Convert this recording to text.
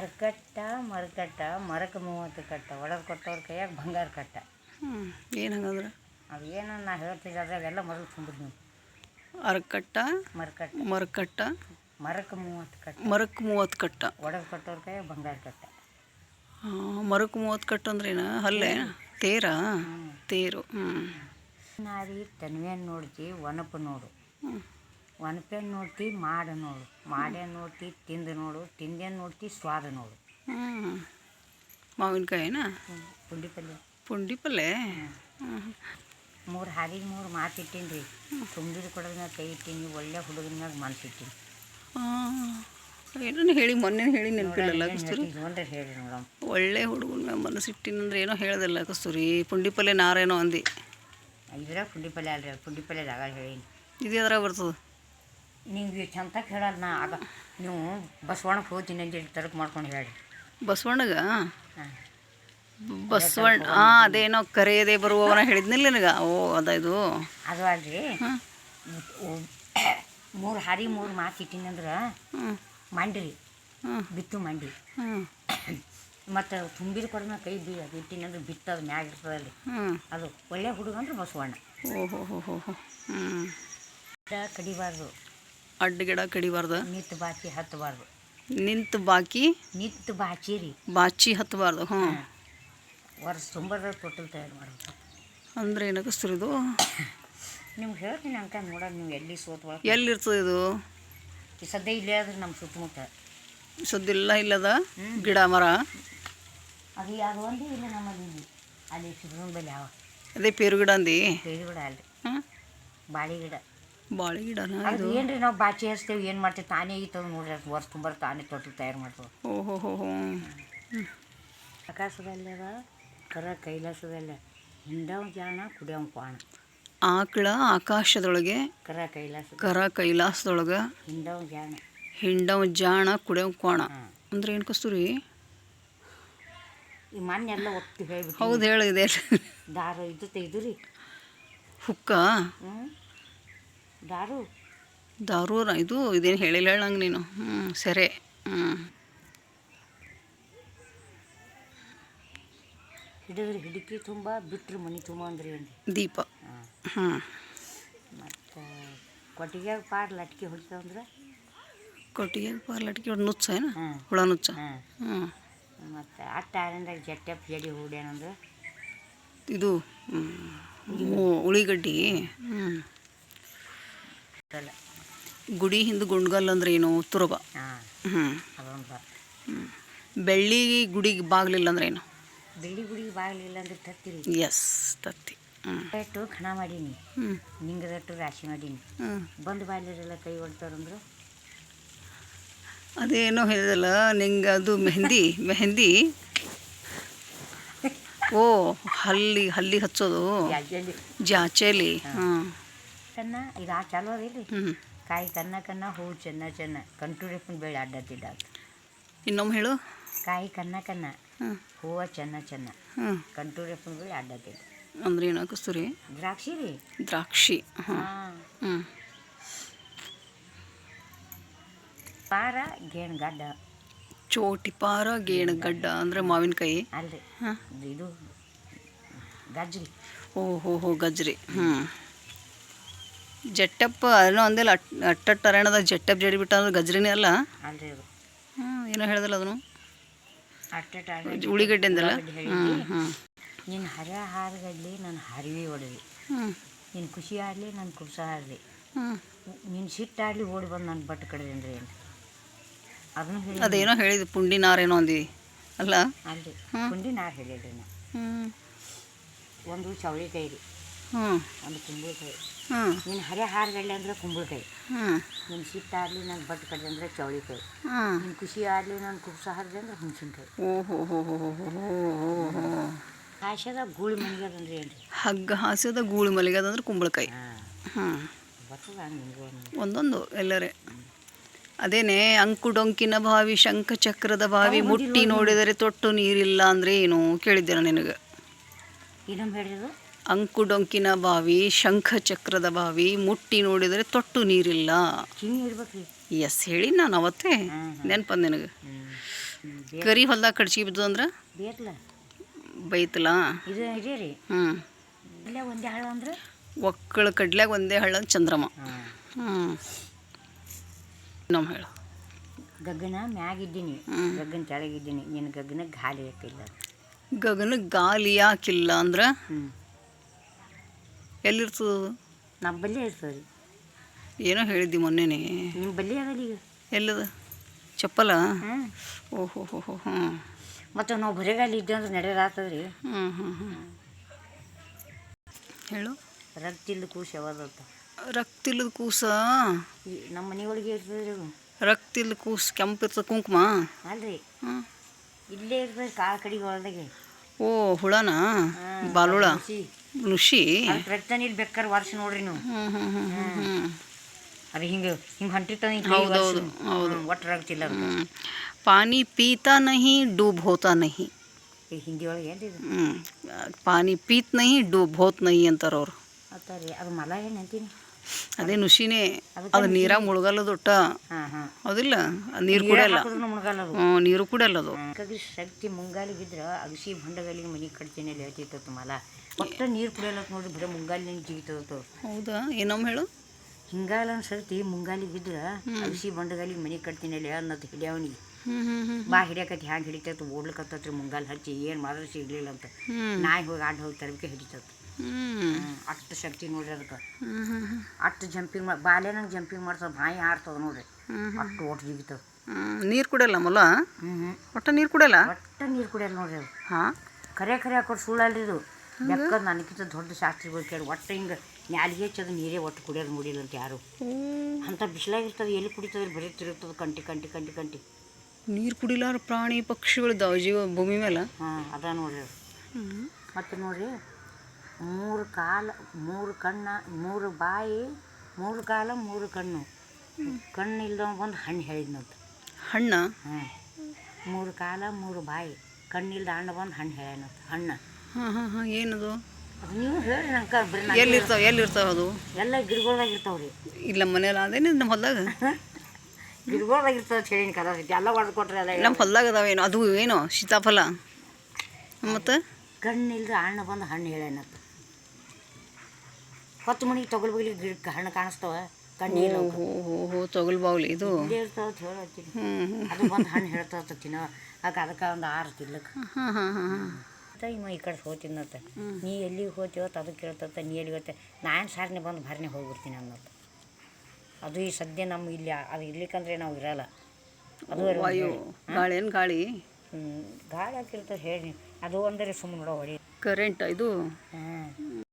ಅರ್ಕಟ್ಟ ಮರಕಟ್ಟ ಮರಕ್ಕೆ 30 ಕಟ್ಟ ಒಡೆದು ಕೊಟ್ಟವ್ರ ಕೈಯಾಗ ಬಂಗಾರ ಕಟ್ಟ. ಏನು ಹಂಗಂದ್ರೆ ಅದು ಏನೋ ನಾ ಹೇಳ್ತಿದ್ದೆ ಅದ್ರಾಗೆಲ್ಲ ಮರಕ್ಕೆ ತುಂಬಿದ್ವಿ. ಅರ್ಕಟ್ಟ ಮರಕಟ್ಟ ಮರಕಟ್ಟ ಮರಕ್ಕೆ 30 ಕಟ್ಟ ಮರಕ್ಕೆ 30 ಕಟ್ಟ ಒಡೆದು ಕೊಟ್ಟವ್ರ ಕೈಯಾಗ ಬಂಗಾರ ಕಟ್ಟ. ಮರಕ್ಕೆ 30 ಕಟ್ಟ ಅಂದ್ರೇನು ಅಲ್ಲೇ ತೇರ ತೇರು. ನಾರಿ ತನ್ವೇನು ನೋಡ್ತಿ ಒನಪು ನೋಡು, ಒನಪೇನು ನೋಡ್ತಿ ಮಾಡು ನೋಡು, ಮಾಡೇನು ನೋಡ್ತಿ ತಿಂದು ನೋಡು, ತಿಂದೇನು ನೋಡ್ತಿ ಸ್ವಾದ ನೋಡು. ಮಾವಿನಕಾಯಿನ ಪುಂಡಿ ಪಲ್ಯ ಪುಂಡಿ ಪಲ್ಯ. 3 ಹಾದಿಗೆ 3 ಮಾತು ಇಟ್ಟೀನಿ ರೀ. ತುಂಬಿದ ಕೊಡೋದ್ನಾಗ ಕೈ ಇಟ್ಟೀನಿ, ಒಳ್ಳೆ ಹುಡುಗನಾಗ ಮನ್ಸಿಟ್ಟೀನಿ. ಏನೋ ಹೇಳಿ ಮೊನ್ನೆ ಹೇಳಿ ನೆನಪಿಲ್ಲಲ್ಲ ಕಸ್ತೂರಿ. ನೋಡ್ರಿ ಹೇಳಿ ನೋಡಮ್. ಒಳ್ಳೆ ಹುಡುಗನ ಮನಸ್ಸಿಟ್ಟಿನಂದ್ರೆ ಏನೋ ಹೇಳ್ದಲ್ಲ ಕಸ್ತೂರಿ. ಪುಂಡಿ ಪಲ್ಯ ನಾರೇನೋ ಅಂದು. ಇದ್ರಾಗ ಪುಂಡಿ ಪಲ್ಯ ಅಲ್ರಿ, ಅದು ಪುಂಡಿ ಪಲ್ಯದಾಗ ಹೇಳೀನಿ. ಇದು ಅದ್ರಾಗ ಬರ್ತದೆ. ನೀವು ಚಂತಕ್ಕೆ ಹೇಳಲ್ಲ. ನಾ ಆಗ ನೀವು ಬಸವಣ್ಣಗೆ ಹೋಗ್ತೀನಿ ಅಂತೇಳಿ ತರಕ್ ಮಾಡ್ಕೊಂಡು ಹೇಳಿ. ಬಸವಣ್ಣಗ ಬಸವಣ್ಣ ಅದೇನೋ ಕರೆಯದೇ ಬರುವವನ ಹೇಳಿದ್ನಿಲ್ಲ ನನಗೆ. ಅದ ಇದು ಅದು ಅಲ್ರಿ. 3 ಹಾದಿ 3 ಮಾತು ಇಟ್ಟೀನಿ ಅಂದ್ರೆ ಮಂಡ್ರಿ ಬಿತ್ತು ಮಂಡಿ. ಮತ್ತು ತುಂಬಿದ ಕೊಡೋಣ ಕೈ ಅದು ಇಟ್ಟಿನಿ ಅಂದ್ರೆ ಬಿತ್ತದು ಮ್ಯಾಗ ಇರ್ತದಲ್ಲಿ. ಅದು ಒಳ್ಳೆ ಹುಡುಗ ಅಂದ್ರೆ ಬಸವಣ್ಣ. ಕಡಿಬಾರ್ದು, ಅಡ್ಡ ಗಿಡ ಕಡಿಬಾರ್ದು, ನಿತ್ತು ಬಾಚಿ ಹತ್ತಬಾರ್ದು. ನಿತ್ತು ಬಾಚಿ ರೀ ಬಾಚಿ ಹತ್ತಬಾರ್ದು. ವರ್ಷ ತುಂಬದ ತೊಟ್ಟಲ್ ತಯಾರು ಮಾಡ್ಬೇಕು ಅಂದ್ರೆ ಏನಕ್ಕೆ ಸುರಿದು ನಿಮ್ಗೆ ಹೇಳ್ತೀನಿ ಅಂಕ ನೋಡೋದು. ನೀವು ಎಲ್ಲಿ ಸೋತ್ವ ಎಲ್ಲಿರ್ತದೆ ಇದು? ಸದ್ಯ ಇಲ್ಲೇ ಆದ್ರೆ ನಮ್ಮ ಸುತ್ತಮುತ್ತ ಸದ್ದಿಲ್ಲ ಇಲ್ಲದ ಗಿಡ ಮರ. ಅದು ಅದು ಒಂದು ಇಲ್ಲ ನಮ್ಮಲ್ಲಿ ಅಲ್ಲಿ ಸಿದ್ಧನ ಬಲ್ಲಿ ಯಾವ ಅದೇ ಪೇರು ಗಿಡ ಅಂದು. ಪೇರು ಗಿಡ ಅಲ್ರಿ, ಬಾಳೆ ಗಿಡ. ಬಾಳೆ ಗಿಡನ ಅದು ಏನ್ರಿ ನಾವು ಬಾಚಿ ಹಚ್ತೇವೆ ಏನು ಮಾಡ್ತೇವೆ ತಾನೇ ಈತದ ನೋಡ್ರಿ. ಅದು ವರ್ಷ ತುಂಬ ತಾನೇ ತೊಟ್ಟಲು ತಯಾರು ಮಾಡ್ತೇವೆ. ಆಕಾಶದಲ್ಲದ ಕರ ಕೈಲಾಸದಲ್ಲ ಹಿಂಡವ್ ಜಾಣ ಕುಡಿಯವ್ ಕ್ವಾಣ. ಆಕಳ ಆಕಾಶದೊಳಗೆ ಕರ ಕೈಲಾಸದೊಳಗೆ ಹಿಂಡವ್ ಜಾಣ ಕುಡಿಯವ್ ಕ್ವಾಣ ಅಂದ್ರೆ ಏನು ಕಸ್ತೂರಿ? ಈ ಮಣ್ಣೆಲ್ಲ ಒತ್ತಿ ಹೇಳ್ಬಿಟ್ಟು. ಹೌದು ಹೇಳಿದೆ. ದಾರು ಇದು ತೆಗೆದು ರೀ ಹುಕ್ಕ ದಾರು ಇದು ಇದೇನು ಹೇಳಿಲ್ಲ ಹೇಳಂಗೆ ನೀನು. ಸರಿ. ಹಿಡಿದ್ರಿ ಹಿಡಿಕಿ ತುಂಬ ಬಿಟ್ಟರು ಮನೆ ತುಂಬ ಅಂದ್ರಿ ಅಂದು ದೀಪ. ಮತ್ತು ಕೊಟ್ಟಿಗೆಯಾಗ ಪಾರ್ ಲಟ್ಕಿ ಹೊಡಿತಾವಂದ್ರೆ ಕೊಟ್ಟಿಗೆಯಾಗ ಪಾರ್ ಲಟ್ಕಿ ಹೊಡಿ ನುಚ್ಚ ಏನ ಹುಳ ನುಚ್ಚ. ಮತ್ತು ಅಟ್ಟ ಆರಿಂದಾಗ ಜಟ್ಟೆಪ್ ಜಡಿ ಹೂಡ್ಯಾನಂದ್ರೆ ಇದು ಉಳಿಗಡ್ಡಿ. ಗುಡಿ ಹಿಂದೆ ಗುಂಡ್ಗಲ್ ಅಂದ್ರೆ ಏನು? ತುರಬ. ಅದೊಂದು ಬೆಳ್ಳಿ ಗುಡಿಗೆ ಬಾಗ್ಲಿಲ್ಲ ಅಂದ್ರೆ ಏನು? ಬೆಳ್ಳಿ ಗುಡಿಗೆ ಬಾಗಿಲಿಲ್ಲ ಅಂದ್ರೆ ತತ್ತಿರಿ. ಎಸ್, ತತ್ತಿ. ರೇಟು ಖಣ ಮಾಡೀನಿ, ನಿಂಗೆ ರೇಟು ರಾಶಿ ಮಾಡೀನಿ. ಬಂದು ಬಾಗಿಲಿರಲ್ಲ ಕೈ ಹೊಡ್ತಾರಂದ್ರು. ಅದೇನೋ ಹೇಳಿದಲ್ಲ ನಿಂಗೆ, ಅದು ಮೆಹಂದಿ. ಹಲ್ಲಿ ಹಚ್ಚೋದು ಜಾಚೇಲಿ. ಕನ್ನ ಇದು ಚಾಲು ಅದಿಲ್ರಿ. ಕಾಯಿ ಕನ್ನ ಹೂ ಚೆನ್ನ ಕಂಟೂರಿಪ್ಪನ ಬೇಳೆ ಅಡ್ಡತ್ತಿದ್ದ. ಇನ್ನೊಮ್ಮೆ ಹೇಳು. ಕಾಯಿ ಕನ್ನ ಹೂವು ಚೆನ್ನ ಕಂಟೂರಿಪ್ಪನ ಬೇಳೆ ಅಡ್ಡತ್ತಿದ್ದ ಅಂದ್ರೆ ಏನು ಕಸ್ತೂರಿ? ದ್ರಾಕ್ಷಿ ರೀ. ದ್ರಾಕ್ಷಿ. ಪಾರ ಗೇಣಗಡ್ಡ. ಚೋಟಿಪಾರ ಗೇಣಗಡ್ಡ ಅಂದ್ರೆ ಮಾವಿನಕಾಯಿ ಅಲ್ರಿ, ಇದು ಗಜ್ರಿ. ಓಹೋ ಗಜ್ರಿ. ಜಟ್ಟಪ್ಪ ಏನೋ ಅಂದಿಲ್ಲ. ಅಟ್ಟಟ್ಟ ಅರಣದ ಜಟ್ಟಪ್ಪ ಜಡಿ ಬಿಟ್ಟ ಅಂದ್ರೆ ಗಜ್ರಿನೇ ಅಲ್ಲ ಅಲ್ರಿ ಅದು. ಏನೋ ಹೇಳ್ದಲ್ಲ ಅದನ್ನು. ಅಟ್ಟಟ್ಟ ಉಳಿಗಡ್ಡೆ ಅಂದಲ್ಲ. ನಿನ್ನ ಹರ ಹಾರಗಡ್ಲಿ ನನ್ನ ಹರಿವಿ ಹೊಡಲಿ, ನಿನ್ನ ಖುಷಿ ಆಡಲಿ ನನ್ನ ಕುಬ್ಸ ಆಡಲಿ, ನಿನ್ನ ಸಿಟ್ಟಾಡಲಿ ಓಡಿ ಬಂದು ನನ್ನ ಬಟ್ಟು ಕಡ್ದೇನ್ರಿ ಅಂತ ಅದನ್ನು ಹೇಳಿ. ಅದೇನೋ ಹೇಳಿದ್ದು ಪುಂಡಿ ನಾರೇನೋ ಅಂದಿ ಅಲ್ಲ? ಅಲ್ರಿ, ಪುಂಡಿ ನಾರು ಹೇಳಿದ್ರಿ ನಾ. ಒಂದು ಚೌಳಿಕಾಯಿ ರೀ, ಒಂದು ಕುಂಬಳಕಾಯಿ. ನಿನ್ನ ಹರೆ ಹಾರಗಡ್ಲಿ ಅಂದ್ರೆ ಕುಂಬಳಕಾಯಿ, ನಿನ್ನ ಸಿಟ್ಟಾಡಲಿ ನನ್ನ ಬಟ್ಟು ಕಡ್ದೆ ಅಂದ್ರೆ ಚೌಳಿಕಾಯಿ, ನಿನ್ನ ಖುಷಿ ಆಡಲಿ ನನ್ನ ಕುಬ್ಸ ಹರಿದೆ ಅಂದ್ರೆ ಹುಣಸಿನ್ಕಾಯಿ. ಹಾಸ್ಯದ ಗೂಳಿ ಮಲಿಗದಂದ್ರೆ ಏನ್ರಿ? ಹಗ್ಗ ಹಾಸ್ಯದ ಗೂಳಿ ಮಲಿಗದಂದ್ರೆ ಕುಂಬಳಕಾಯಿ. ಒಂದೊಂದು ಎಲ್ಲರೇ. ಅದೇನೇ ಅಂಕುಡೊಂಕಿನ ಬಾವಿ ಶಂಖಚಕ್ರದ ಬಾವಿ ಮುಟ್ಟಿ ನೋಡಿದರೆ ತೊಟ್ಟು ನೀರಿಲ್ಲ ಅಂದ್ರೆ ಏನು ಕೇಳಿದ್ದೀರ ನಿನಗೆ? ಇನ್ನೊಮ್ಮೆ ಹೇಳಿದ್ರು. ಅಂಕುಡೊಂಕಿನ ಬಾವಿ ಶಂಖಚಕ್ರದ ಬಾವಿ ಮುಟ್ಟಿ ನೋಡಿದರೆ ತೊಟ್ಟು ನೀರಿಲ್ಲ. ಕಿವಿ ಇರ್ಬೇಕ್ರಿ. ಎಸ್ ಹೇಳಿ ನಾನು ಅವತ್ತೇ ನೆನಪಂದು ನಿನಗೆ. ಕರಿ ಹೊಲ್ದಾಗ ಕಡ್ಚಿಗೆ ಬಿದ್ದು ಅಂದ್ರೆ ಬೇಕಲ್ಲ ಬೈತಲ್ಲ. ಇದು ಇದೆ ರೀ. ಇಲ್ಲೇ ಒಂದೇ ಹಳ್ಳ ಅಂದ್ರೆ ಒಕ್ಕಳ ಕಡ್ಲ್ಯಾಗ ಒಂದೇ ಹಳ್ಳ ಚಂದ್ರಮ. ನಮ್ಮ ಹೇಳು. ಗಗನ ಮ್ಯಾಗಿದ್ದೀನಿ, ಗಗನ ಕೆಳಗಿದ್ದೀನಿ, ನಿನ್ನ ಗಗನ ಗಾಲಿ ಹಾಕಿಲ್ಲ. ಗಗನ ಗಾಲಿ ಯಾಕಿಲ್ಲ ಅಂದ್ರೆ ಎಲ್ಲಿರ್ತದ? ನಮ್ಮ ಬಲ್ಲಿ ಇರ್ತದೆ. ಏನೋ ಹೇಳಿದ್ದಿ ಮೊನ್ನೆನೇ. ನಿಮ್ಮ ಬಲ್ಲಿ ಅದಲ್ಲ ಈಗ. ಎಲ್ಲದ ಚಪ್ಪಲ? ಓಹೋ ಹೋ ಹೋ. ಮತ್ತು ನಾವು ಬರೆಗಾಲಿ ಇದ್ದೆ ಅಂದ್ರೆ ನಡೆಯೋದಾಗ್ತದೆ ರೀ. ಹೇಳು. ರಕ್ತಿಲ್ದ ಕೂಸು ಯಾವ್ದಂತ? ರಕ್ತಿಲ್ಲದ ಕೂಸ ನಮ್ಮ ಮನೆಯೊಳಗೆ ಇರ್ತದೆ ರೀ. ರಕ್ತಿಲ್ಲದ ಕೂಸು ಕೆಂಪು ಇರ್ತದೆ, ಕುಂಕುಮ ಅಲ್ರಿ, ಇಲ್ಲೇ ಇರ್ತದೆ ಕಾಳು ಕಡಿಗೆ ಹೊಲ್ದಾಗೆ. ಓ ಹುಳನ? ಬಾಲುಳ? ನುಷಿ? ರಕ್ತ ನೀರು ಬೇಕಾದ್ರೆ ವರ್ಷ ನೋಡ್ರಿ ನೀವು. ಅದು ಹಿಂಗೆ ಹಿಂಗೆ ಹೊಂಟಿರ್ತಾನೆ. ಹೌದೌದು ಹೌದು. ಒಟ್ಟು ರಕ್ತಿಲ್ಲ. ಪಾನಿ ಪೀತಾ ನಹಿ ಡೂಬ್ ಹೋತಾ ನಹಿ. ಹಿಂದಿ ಒಳಗೆ ಏನ್ರಿ? ಪಾನಿ ಪೀತ್ ನಹಿ ಡೂಬ್ ಹೋತ್ ನಹಿ ಅಂತಾರ ಅವ್ರು. ಅಂತಾರೆ. ಅದು ಮಲ ಏನು ಅಂತೀನಿ. ಅದೇ ನುಷಿನೇ. ಅದು ನೀರಾಗ ಮುಳುಗಲ್ಲದು ಒಟ್ಟ. ಹೌದಿಲ್ಲ? ನೀರು ಕುಡಿಯಲ್ಲ. ನೀರು ಕುಡಿಯಲ್ಲ ಅದು. ಶಕ್ತಿ ಮುಂಗಾಲಿಗಿದ್ರೆ ಅಗಸಿ ಬಂಡಗಲಿಗೆ ಮನೆ ಕಟ್ತೀನಿ ಅಲ್ಲಿ ಹೇಳ್ತಿತ್ತು ಮಲ. ಒಟ್ಟ ನೀರು ಕುಡಿಯಲ್ಲ ನೋಡ್ರಿ, ಬರೀ ಮುಂಗಾಲಿನ ಜಿಗಿತದ. ಹೌದಾ? ಏನಮ್ಮ ಹೇಳು. ಹಿಂಗಾಲ ಸರ್ತಿ ಮುಂಗಾಲಿಗಿದ್ರೆ ಅಗಸಿ ಬಂಡಗಲಿಗೆ ಮನೆ ಕಟ್ತೀನಿ ಅಲ್ಲಿ ಅನ್ನೋದು ಹಿಡಿಯವನಿಗೆ ಬಾ ಹಿಡಿಯಕತ್ತಿ ಹ್ಯಾಂಗೆ ಹಿಡಿತೈತೆ ಓಡ್ಲಿಕ್ಕತ್ತತ್ರಿ ಮುಂಗಾಲು ಹಚ್ಚಿ ಏನು ಮಾಡಿದ್ರೆ ಸಿಗ್ಲಿಲ್ಲ ಅಂತ ನಾಯಿ ಹೋಗಿ ಆಡ್ ಹೋಗಿ ತರಬೇಕೆ ಹಿಡಿತೈತೆ. ಅಷ್ಟು ಶಕ್ತಿ ನೋಡ್ರಿ ಅದಕ್ಕೆ. ಅಷ್ಟು ಜಂಪಿಂಗ್ ಬಾಲೆ ನಂಗೆ ಜಂಪಿಂಗ್ ಮಾಡ್ತದೆ, ಬಾಯಿ ಆಡ್ತದೆ ನೋಡ್ರಿ. ಅಷ್ಟು ಓಟ್ ಜಿಗಿತದೆ. ನೀರು ಕುಡಿಯಲ್ಲ ಮೊಲ? ಒಟ್ಟ ನೀರು ಕುಡಿಯಲ್ಲ? ಒಟ್ಟ ನೀರು ಕುಡಿಯಲ್ಲ ನೋಡ್ರಿ ಅದು. ಕರೆ ಹಾಕೋರು ಸುಳ್ಳಲ್ರಿ ಇದು. ಬೆಕ್ಕದ ನನಗಿಂತ ದೊಡ್ಡ ಶಾಸ್ತ್ರಿಗಳು ಕೇಳಿ ಒಟ್ಟು ಹಿಂಗೆ ನ್ಯಾಲಿಗೆ ಹಚ್ಚದು ನೀರೇ ಒಟ್ಟು ಕುಡಿಯೋದು ನೋಡಿಲ್ಲ ಅಂತ ಯಾರು. ಅಂಥ ಬಿಸಿಲಾಗಿರ್ತದೆ, ಎಲ್ಲಿ ಕುಡಿತದೆ ಬರೀ ತಿರುಗ್ತದೆ ಕಂಟಿ ಕಂಟಿ ಕಂಟಿ ಕಂಟಿ. ನೀರು ಕುಡಿಲಾರ ಪ್ರಾಣಿ ಪಕ್ಷಿಗಳಿದ್ದಾವೆ ಜೀವ ಭೂಮಿ ಮೇಲೆ. ಅದ ನೋಡ್ರಿ ಅದು. ಮತ್ತು ನೋಡ್ರಿ, 3 ಕಾಲು 3 ಕಣ್ಣು 3 ಬಾಯಿ 3 ಕಾಲು 3 ಕಣ್ಣು. ಕಣ್ಣು ಇಲ್ದವ ಬಂದು ಹಣ್ಣು ಹೇಳಿದ್ನಂತ. ಹಣ್ಣು? 3 ಕಾಲು 3 ಬಾಯಿ ಕಣ್ಣಿಲ್ದ ಹಣ್ಣು ಬಂದು ಹಣ್ಣು ಹೇಳ್ಯಾನಂತ. ಹಣ್ಣು ಏನದು? ಅದು ನೀವು ಹೇಳಿ ನಂಗೆ ಬರೀ. ಎಲ್ಲಿರ್ತಾವೆ ಅದು? ಎಲ್ಲ ಗಿಡಗಳ್ದಾಗ ಇರ್ತಾವ್ರಿ. ಇಲ್ಲ ಮನೇಲಿ ಅದೇನು ನಮ್ಮ ಹೊಲ್ದಾಗ ಗಿಡಗಳ್ದಾಗ ಇರ್ತದೆ ಚಳಿನ ಕದ ಎಲ್ಲ ಹೊಡೆದು ಕೊಟ್ರೆ ಎಲ್ಲ ನಮ್ಮ ಹೊಲ್ದಾಗ ಅದಾವೇನು? ಅದು ಏನು ಸೀತಾಫಲ? ಮತ್ತು ಕಣ್ಣಿಲ್ದ ಹಣ್ಣು ಬಂದು ಹಣ್ಣು ಹೇಳ್ಯಾನಂತ. 10 ಮಣಿಗೆ ತೊಗಲ್ಬಗ್ಲಿಗೆ ಗಿಡಕ್ಕೆ ಹಣ್ಣು ಕಾಣಿಸ್ತಾವ, ಕಣ್ಣಿಲ್ಲ. ತೊಗಲ್ ಬಾವ್ಲಿ ಇದು ಇರ್ತಾವ ಅಂತ ಹೇಳತ್ತೀನಿ. ಅದು ಬಂದು ಹಣ್ಣು ಹೇಳ್ತಾವ ತಿನ್ನೋ ಅದಕ್ಕೆ ಒಂದು 6 ತಿನ್ಲಕ್ಕೆ. ಇವ ಈ ಕಡೆ ಹೋಗ್ತಿದ್ನತ್ತ. ನೀ ಎಲ್ಲಿಗೆ ಹೋಗ್ತೀವತ್ತು ಅದಕ್ಕೆ ಕೇಳ್ತತ್ತ. ನೀ ಎಲ್ಲಿಗೆ ಹೋಗ್ತೆ ನಾನು ಸಾರನೆ ಬಂದು ಬಾರನೆ ಹೋಗ್ಬಿಡ್ತೀನಿ ಅನ್ನೋದು. ಅದು ಈ ಸದ್ಯ ನಮ್ಮ ಇಲ್ಲಿ ಅದು ಇರ್ಲಿಕ್ಕಂದ್ರೆ ನಾವು ಇರಲ್ಲ. ಅದು ಗಾಳಿ ಏನು ಗಾಳಿ ಗಾಳಿ ಹಾಕಿರ್ತದೆ ಹೇಳಿ. ಅದು ಅಂದರೆ ಸುಮ್ಮನೆ ನೋಡೋ ಹೊಡಿ ಕರೆಂಟ್ ಇದು.